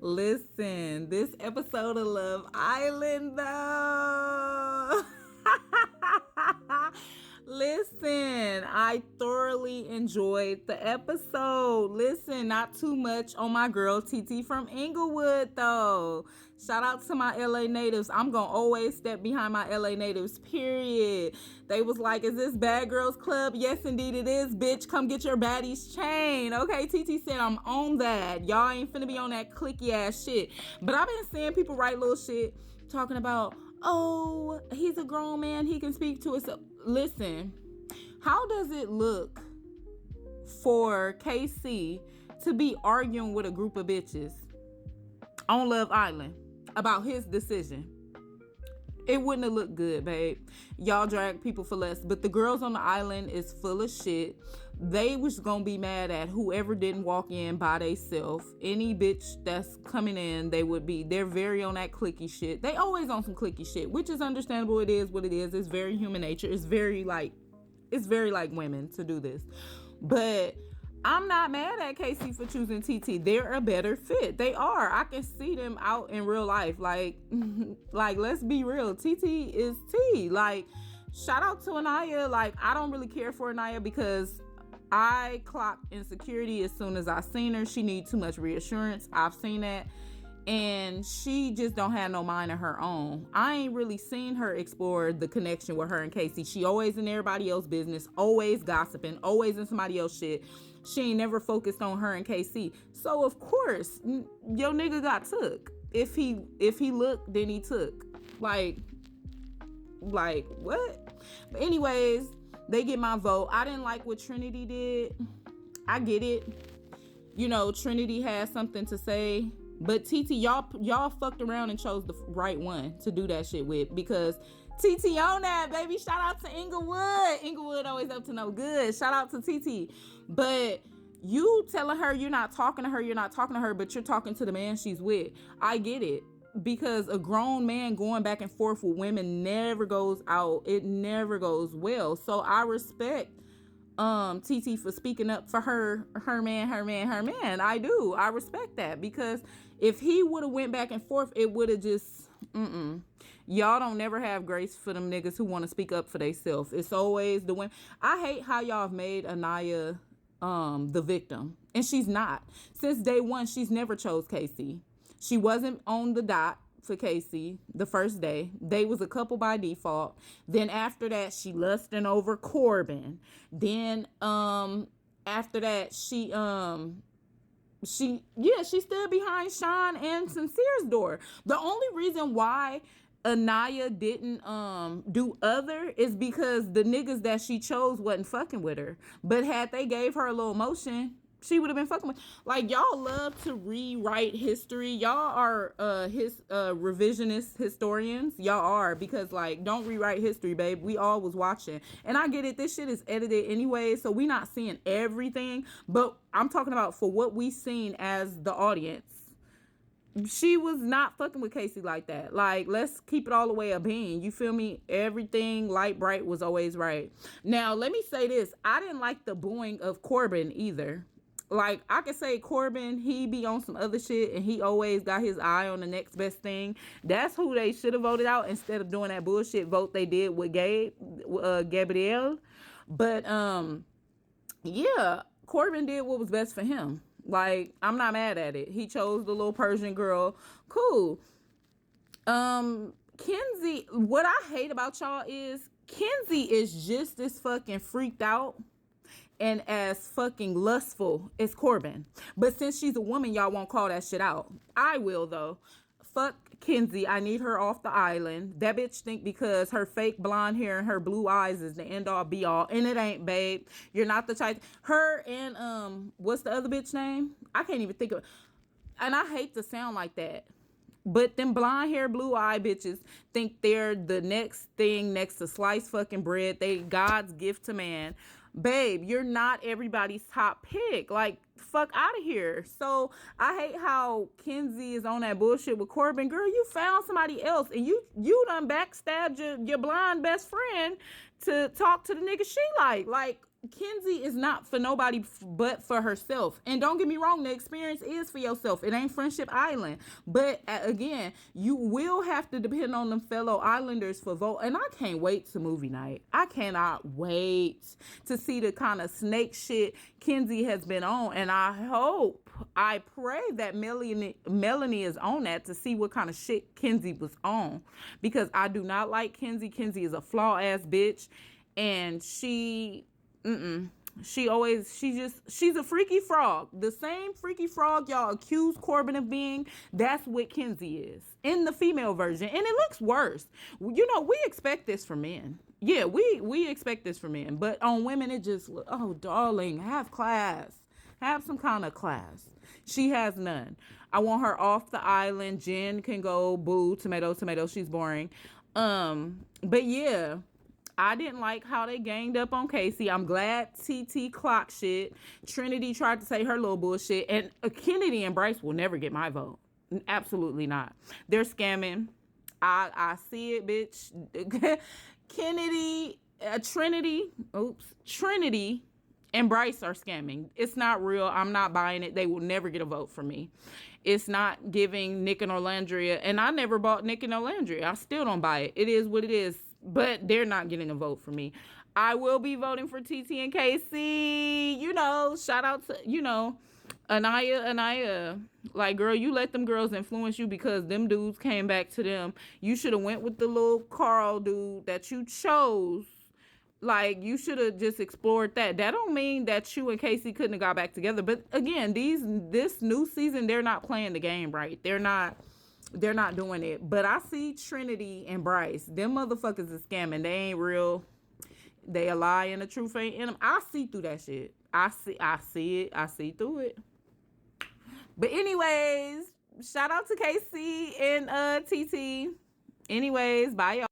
Listen, this episode of Love Island, though. Listen, I thoroughly enjoyed the episode. Listen, not too much on my girl Titi from Inglewood, though. Shout out to my LA natives. I'm going to always step behind my LA natives, period. They was like, is this Bad Girls Club? Yes, indeed it is, bitch. Come get your baddies chain. Okay, Titi said I'm on that. Y'all ain't finna be on that clicky ass shit. But I've been seeing people write little shit talking about, oh, he's a grown man. He can speak to himself. Listen, how does it look for KC to be arguing with a group of bitches on Love Island about his decision? It wouldn't have looked good, babe. Y'all drag people for less. But the girls on the island is full of shit. They was gonna be mad at whoever didn't walk in by theyself. Any bitch that's coming in, they're very on that clicky shit. They always on some clicky shit, which is understandable. It is what it is. It's very human nature. It's very like women to do this. But I'm not mad at Casey for choosing TT. They're a better fit. They are. I can see them out in real life. Like let's be real. TT is T. Like, shout out to Anaya. Like, I don't really care for Anaya because I clocked insecurity as soon as I seen her. She needs too much reassurance. I've seen that. And she just don't have no mind of her own. I ain't really seen her explore the connection with her and Casey. She always in everybody else's business, always gossiping, always in somebody else's shit. She ain't never focused on her and KC. So of course, your nigga got took. If he looked, then he took. Like what? But anyways, they get my vote. I didn't like what Trinity did. I get it. You know, Trinity has something to say. But TT, y'all fucked around and chose the right one to do that shit with, because TT on that, baby. Shout out to Inglewood. Inglewood always up to no good. Shout out to TT. But you telling her you're not talking to her, but you're talking to the man she's with. I get it. Because a grown man going back and forth with women never goes out. It never goes well. So I respect TT for speaking up for her man. I do. I respect that, because if he would have went back and forth, it would have just y'all don't never have grace for them niggas who want to speak up for themselves. It's always the women. I hate how y'all have made Anaya the victim, and she's not. Since day one, she's never chose Casey. She wasn't on the dot for Casey the first day. They was a couple by default. Then after that, she lusting over Corbin. Then after that, she stood behind Sean and Sincere's door. The only reason why Anaya didn't do other is because the niggas that she chose wasn't fucking with her. But had they gave her a little motion, she would have been fucking with. Like, y'all love to rewrite history. Y'all are revisionist historians. Y'all are, because like, don't rewrite history, babe. We all was watching. And I get it. This shit is edited anyway, so we not seeing everything. But I'm talking about for what we seen as the audience. She was not fucking with Casey like that. Like, let's keep it all the way a bean. You feel me? Everything light bright was always right. Now, let me say this. I didn't like the booing of Corbin either. Like, I could say Corbin, he be on some other shit, and he always got his eye on the next best thing. That's who they should have voted out instead of doing that bullshit vote they did with Gabrielle. But, yeah, Corbin did what was best for him. Like, I'm not mad at it. He chose the little Persian girl. Cool. Kenzie, what I hate about y'all is Kenzie is just as fucking freaked out and as fucking lustful as Corbin. But since she's a woman, y'all won't call that shit out. I will, though. Fuck Kenzie. I need her off the island. That bitch think because her fake blonde hair and her blue eyes is the end all be all. And it ain't, babe. You're not the type. Her and, what's the other bitch name? I can't even think of it. And I hate to sound like that. But them blonde hair, blue eye bitches think they're the next thing next to sliced fucking bread. They God's gift to man. Babe, you're not everybody's top pick. Like, fuck out of here. So I hate how Kenzie is on that bullshit with Corbin. Girl, you found somebody else, and you done backstabbed your blonde best friend to talk to the nigga she like. Like, Kenzie is not for nobody but for herself. And don't get me wrong, the experience is for yourself. It ain't Friendship Island. But again, you will have to depend on them fellow islanders for vote. And I can't wait to movie night. I cannot wait to see the kind of snake shit Kenzie has been on. And I pray that Melanie is on that to see what kind of shit Kenzie was on. Because I do not like Kenzie. Kenzie is a flaw ass bitch. And she's a freaky frog. The same freaky frog y'all accuse Corbin of being, that's what Kenzie is in the female version. And it looks worse. You know, we expect this from men. Yeah, we expect this from men. But on women, it just, oh, darling, have class. Have some kind of class. She has none. I want her off the island. Jen can go, boo, tomato, tomato. She's boring. But yeah. I didn't like how they ganged up on Casey. I'm glad Titi clocked shit. Trinity tried to say her little bullshit. And Kennedy and Bryce will never get my vote. Absolutely not. They're scamming. I see it, bitch. Trinity and Bryce are scamming. It's not real. I'm not buying it. They will never get a vote from me. It's not giving Nick and Orlandria. And I never bought Nick and Orlandria. I still don't buy it. It is what it is. But they're not getting a vote for me. I will be voting for TT and KC. You know, shout out to, you know, Anaya. Like, girl, you let them girls influence you because them dudes came back to them. You should have went with the little Carl dude that you chose. Like, you should have just explored that. That don't mean that you and Casey couldn't have got back together. But again, this new season, they're not playing the game right. They're not doing it. But I see Trinity and Bryce. Them motherfuckers is scamming. They ain't real. They a lie and the truth ain't in them. I see through that shit. I see it. I see through it. But anyways, shout out to KC and TT. Anyways, bye y'all.